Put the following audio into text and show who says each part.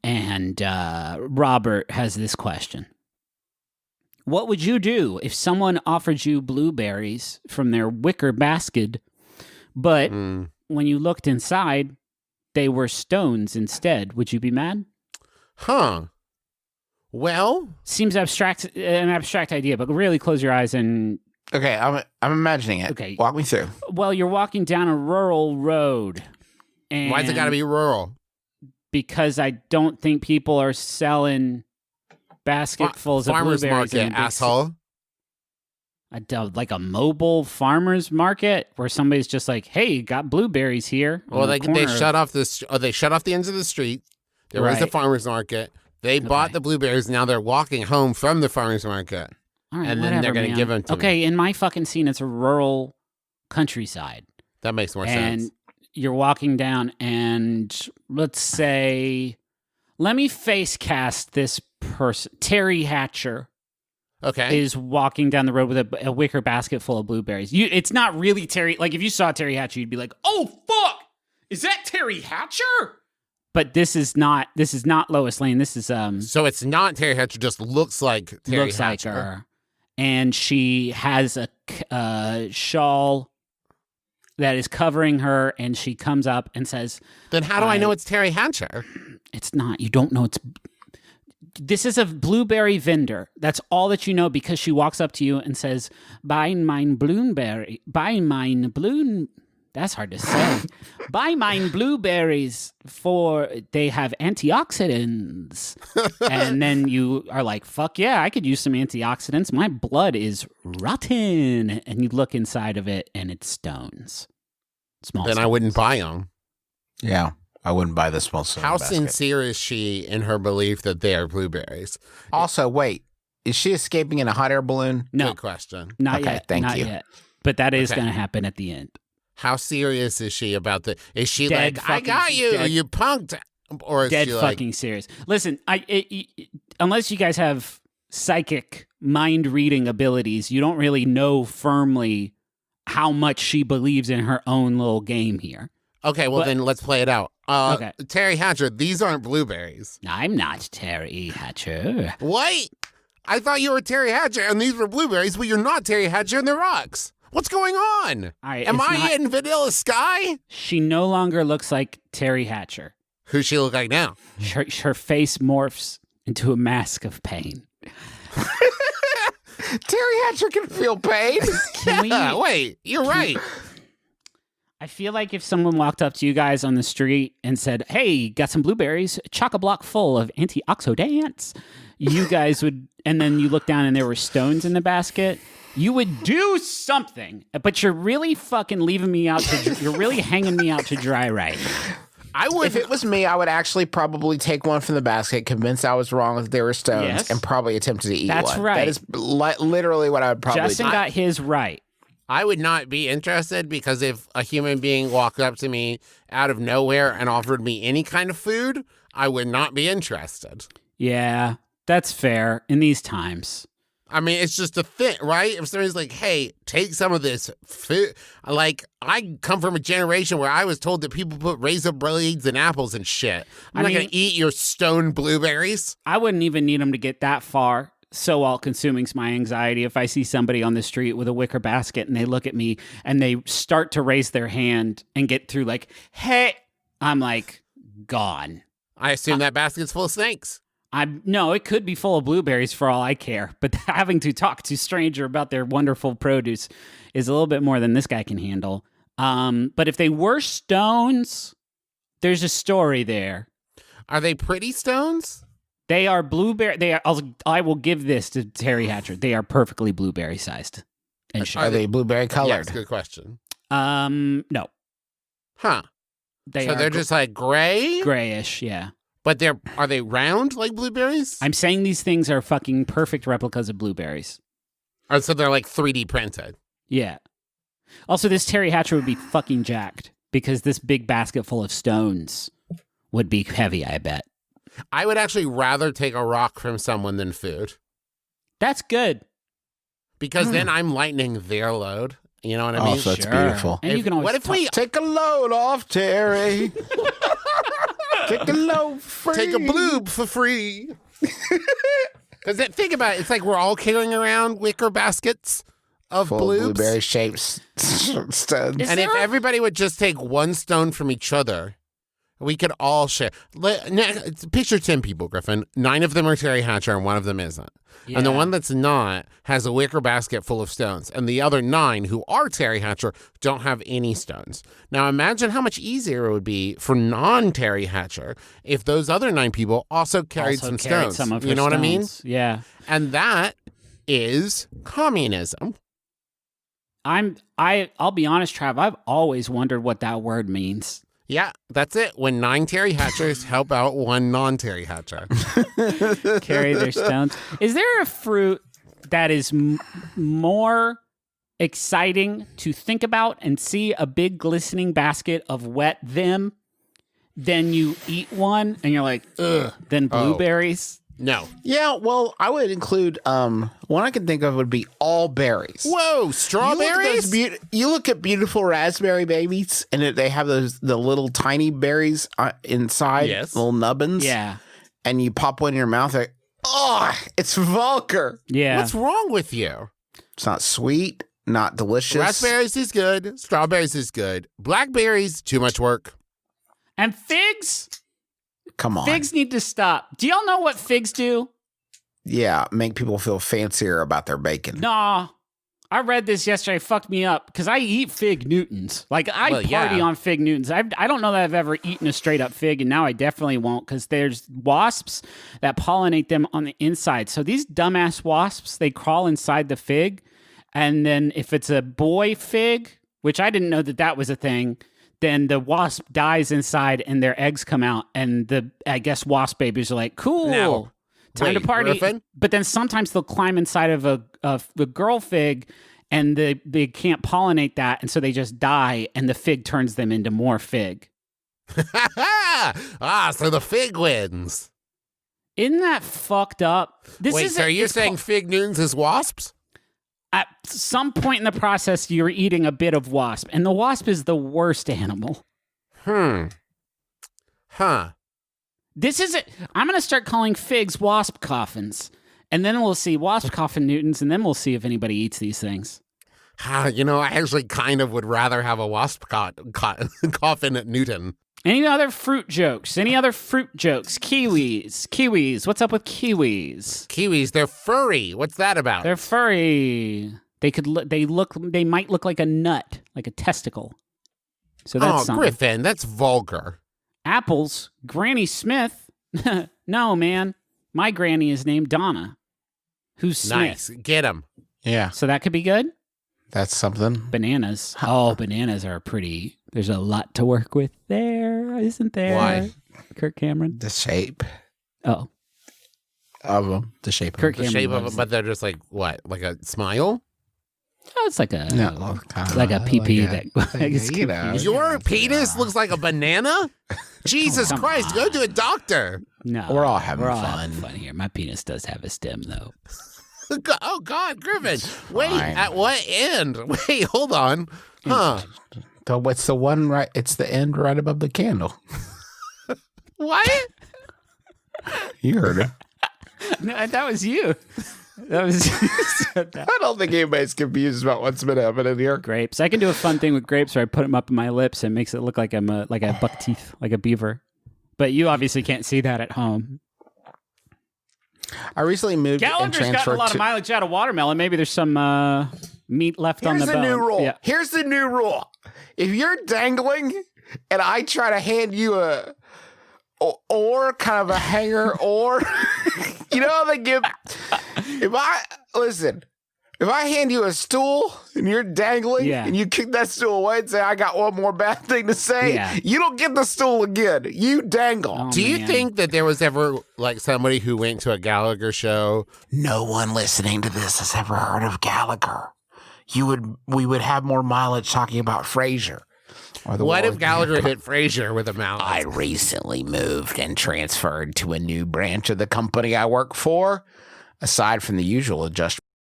Speaker 1: And Robert has this question. What would you do if someone offered you blueberries from their wicker basket, but when you looked inside, they were stones instead? Would you be mad?
Speaker 2: Huh. Well,
Speaker 1: seems an abstract idea, but really close your eyes and...
Speaker 3: Okay, I'm imagining it.
Speaker 1: Okay.
Speaker 3: Walk me through.
Speaker 1: Well, you're walking down a rural road. And
Speaker 2: why's it got to be rural?
Speaker 1: Because I don't think people are selling basketfuls of
Speaker 2: farmers
Speaker 1: blueberries.
Speaker 2: Market, asshole.
Speaker 1: Like a mobile farmers market where somebody's just like, "Hey, got blueberries here."
Speaker 2: Well, they shut off they shut off the ends of the street. There was a farmers market. They bought the blueberries. Now they're walking home from the farmers market, and then they're going to give them to me.
Speaker 1: Okay, in my fucking scene, it's a rural countryside.
Speaker 2: That makes more sense.
Speaker 1: And you're walking down, and let's say, let me face cast this person, Teri Hatcher.
Speaker 2: Okay.
Speaker 1: Is walking down the road with a wicker basket full of blueberries. It's not really Teri. Like, if you saw Teri Hatcher, you'd be like, "Oh fuck, is that Teri Hatcher?" But this is not Lois Lane. This is
Speaker 2: So it's not Teri Hatcher. Just looks like Teri Hatcher.
Speaker 1: Like her, and she has a shawl that is covering her, and she comes up and says,
Speaker 2: "Then how do I know it's Teri Hatcher?"
Speaker 1: It's not. You don't know it's. This is a blueberry vendor. That's all that you know, because she walks up to you and says, "Buy mine blueberry. Buy mine bloom." That's hard to say. "Buy mine blueberries for they have antioxidants." And then you are like, "Fuck yeah, I could use some antioxidants. My blood is rotten." And you look inside of it, and it's stones. Small.
Speaker 2: Then I wouldn't buy them.
Speaker 3: Yeah. I wouldn't buy the small stone
Speaker 2: How
Speaker 3: basket.
Speaker 2: sincere is she in her belief that they are blueberries?
Speaker 3: Also, wait, is she escaping in a hot air balloon?
Speaker 1: No.
Speaker 2: Good question.
Speaker 1: Not
Speaker 3: Okay,
Speaker 1: yet.
Speaker 3: thank
Speaker 1: Not
Speaker 3: you.
Speaker 1: yet. But that is going to happen at the end.
Speaker 2: How serious is she about the? Is she
Speaker 1: Dead
Speaker 2: like, "I got you, you punked," or is
Speaker 1: Dead
Speaker 2: she
Speaker 1: fucking serious. Listen, unless you guys have psychic mind reading abilities, you don't really know firmly how much she believes in her own little game here.
Speaker 2: Okay, well then let's play it out.
Speaker 1: Okay.
Speaker 2: Teri Hatcher, these aren't blueberries.
Speaker 1: I'm not Teri Hatcher.
Speaker 2: What? I thought you were Teri Hatcher and these were blueberries, but you're not Teri Hatcher and they're rocks. What's going on? Am I in Vanilla Sky?
Speaker 1: She no longer looks like Teri Hatcher.
Speaker 2: Who's she look like now?
Speaker 1: Her face morphs into a mask of pain.
Speaker 3: Teri Hatcher can feel pain.
Speaker 2: Wait, you're right.
Speaker 1: I feel like if someone walked up to you guys on the street and said, "Hey, got some blueberries, chock-a-block full of antioxidants," you guys would, and then you look down and there were stones in the basket, you would do something. But you're really fucking leaving me out to, you're really hanging me out to dry right now.
Speaker 2: I would.
Speaker 3: If it was me, I would actually probably take one from the basket, convinced I was wrong that there were stones, and probably attempted to eat one.
Speaker 1: That's right.
Speaker 3: That is literally what I would probably do.
Speaker 1: Justin got his right.
Speaker 2: I would not be interested because if a human being walked up to me out of nowhere and offered me any kind of food, I would not be interested.
Speaker 1: Yeah, that's fair in these times.
Speaker 2: I mean, it's just a thing, right? If somebody's like, "Hey, take some of this food." Like, I come from a generation where I was told that people put razor blades in apples and shit. I'm not going to eat your stone blueberries.
Speaker 1: I wouldn't even need them to get that far. So all-consuming is my anxiety. If I see somebody on the street with a wicker basket and they look at me and they start to raise their hand and get through like, "Hey," I'm like, gone.
Speaker 2: I assume that basket's full of snakes.
Speaker 1: No, it could be full of blueberries for all I care. But having to talk to a stranger about their wonderful produce is a little bit more than this guy can handle. But if they were stones, there's a story there.
Speaker 2: Are they pretty stones?
Speaker 1: They are blueberry. I will give this to Teri Hatcher. They are perfectly blueberry sized. And
Speaker 3: are they blueberry colored?
Speaker 2: Yes, good question.
Speaker 1: No.
Speaker 2: Huh. They're just like gray?
Speaker 1: Grayish, yeah.
Speaker 2: But are they round like blueberries?
Speaker 1: I'm saying these things are fucking perfect replicas of blueberries.
Speaker 2: Oh, so they're like 3D printed.
Speaker 1: Yeah. Also, this Teri Hatcher would be fucking jacked because this big basket full of stones would be heavy, I bet.
Speaker 2: I would actually rather take a rock from someone than food.
Speaker 1: That's good.
Speaker 2: Because then I'm lightening their load. You know what I mean?
Speaker 3: Oh, that's beautiful.
Speaker 1: And you can always
Speaker 2: what if we
Speaker 3: take a load off, Teri? Take a loaf for free.
Speaker 2: Take a bloob for free. Because think about it. It's like we're all carrying around wicker baskets of
Speaker 3: Full
Speaker 2: bloobs.
Speaker 3: blueberry-shaped stones.
Speaker 2: And if everybody would just take one stone from each other, we could all share. Picture 10 people, Griffin. 9 of them are Teri Hatcher and 1 of them isn't. Yeah. And the one that's not has a wicker basket full of stones. And the other 9 who are Teri Hatcher don't have any stones. Now imagine how much easier it would be for non-Teri Hatcher if those other 9 people also carried some stones.
Speaker 1: Some of her
Speaker 2: you know
Speaker 1: stones.
Speaker 2: what I mean?
Speaker 1: Yeah.
Speaker 2: And that is communism.
Speaker 1: I'll be honest, Trav, I've always wondered what that word means.
Speaker 2: Yeah, that's it. When 9 Teri Hatchers help out 1 non-Teri Hatcher.
Speaker 1: Carry their stones. Is there a fruit that is more exciting to think about and see a big glistening basket of wet them than you eat one and you're like, ugh, than blueberries?
Speaker 2: No.
Speaker 3: Yeah, well, I would include one I can think of would be all berries.
Speaker 2: Whoa, strawberries?
Speaker 3: You look at beautiful raspberry babies, and they have the little tiny berries inside, little nubbins.
Speaker 1: Yeah.
Speaker 3: And you pop one in your mouth, like, oh, it's vulgar.
Speaker 1: Yeah.
Speaker 2: What's wrong with you?
Speaker 3: It's not sweet, not delicious.
Speaker 2: Raspberries is good. Strawberries is good. Blackberries, too much work.
Speaker 1: And figs?
Speaker 3: Come on.
Speaker 1: Figs need to stop. Do y'all know what figs do?
Speaker 3: Yeah, make people feel fancier about their bacon.
Speaker 1: Nah. I read this yesterday. It fucked me up because I eat fig Newtons. Like, I party on fig Newtons. I don't know that I've ever eaten a straight up fig, and now I definitely won't because there's wasps that pollinate them on the inside. So these dumbass wasps, they crawl inside the fig, and then if it's a boy fig, which I didn't know that was a thing, then the wasp dies inside and their eggs come out, and I guess wasp babies are like, cool,
Speaker 2: now,
Speaker 1: time to party.
Speaker 2: Griffin?
Speaker 1: But then sometimes they'll climb inside of a girl fig, and they can't pollinate that, and so they just die, and the fig turns them into more fig.
Speaker 2: So the fig wins.
Speaker 1: Isn't that fucked up?
Speaker 2: So are you saying fig Newtons is wasps?
Speaker 1: At some point in the process, you're eating a bit of wasp, and the wasp is the worst animal.
Speaker 2: Huh.
Speaker 1: This is it. I'm going to start calling figs wasp coffins, and then we'll see wasp coffin Newtons, and then we'll see if anybody eats these things.
Speaker 2: I actually kind of would rather have a wasp coffin at Newton.
Speaker 1: Any other fruit jokes? Kiwis. What's up with kiwis?
Speaker 2: Kiwis, they're furry. What's that about?
Speaker 1: They're furry. They might look like a nut, like a testicle. So that's something.
Speaker 2: Griffin, that's vulgar.
Speaker 1: Apples, Granny Smith. No, man. My granny is named Donna. Who's Smith?
Speaker 2: Nice. Get him.
Speaker 3: Yeah.
Speaker 1: So that could be good.
Speaker 3: That's something.
Speaker 1: Bananas. Oh, bananas are pretty. There's a lot to work with there, isn't there?
Speaker 2: Why?
Speaker 1: Kirk Cameron.
Speaker 3: The shape.
Speaker 1: Oh.
Speaker 3: Of them. The shape of
Speaker 1: Kirk
Speaker 3: them.
Speaker 2: The
Speaker 1: Cameron
Speaker 2: shape of
Speaker 1: loves
Speaker 2: them, but they're just like, what? Like a smile?
Speaker 1: Oh, it's like a PP that.
Speaker 2: Your penis looks like a banana? Jesus Christ, go to a doctor.
Speaker 1: No.
Speaker 3: We're all having fun.
Speaker 1: Having fun here. My penis does have a stem, though.
Speaker 2: Oh, God, Griffin. Wait, at what end? Wait, hold on. Huh.
Speaker 3: So what's the one right? It's the end right above the candle.
Speaker 2: What?
Speaker 3: You heard it.
Speaker 1: No, that was you. That was.
Speaker 3: I don't think anybody's confused about what's been happening here.
Speaker 1: Grapes. I can do a fun thing with grapes where I put them up in my lips and it makes it look like I'm like a buck teeth, like a beaver. But you obviously can't see that at home.
Speaker 3: I recently moved and
Speaker 1: Gallagher's
Speaker 3: transferred
Speaker 1: gotten a lot of mileage out of watermelon. Maybe there's some meat left on the bone.
Speaker 3: Here's the new rule.
Speaker 1: Yeah.
Speaker 3: Here's the new rule. If you're dangling and I try to hand you or kind of a hanger or you know how they give if I hand you a stool and you're dangling and you kick that stool away and say I got one more bad thing to say, you don't get the stool again. You dangle.
Speaker 1: Oh,
Speaker 2: Do you think that there was ever like somebody who went to a Gallagher show?
Speaker 3: No one listening to this has ever heard of Gallagher. We would have more mileage talking about Frasier.
Speaker 2: What if Gallagher hit Frasier with a mallet?
Speaker 3: I recently moved and transferred to a new branch of the company I work for. Aside from the usual adjustments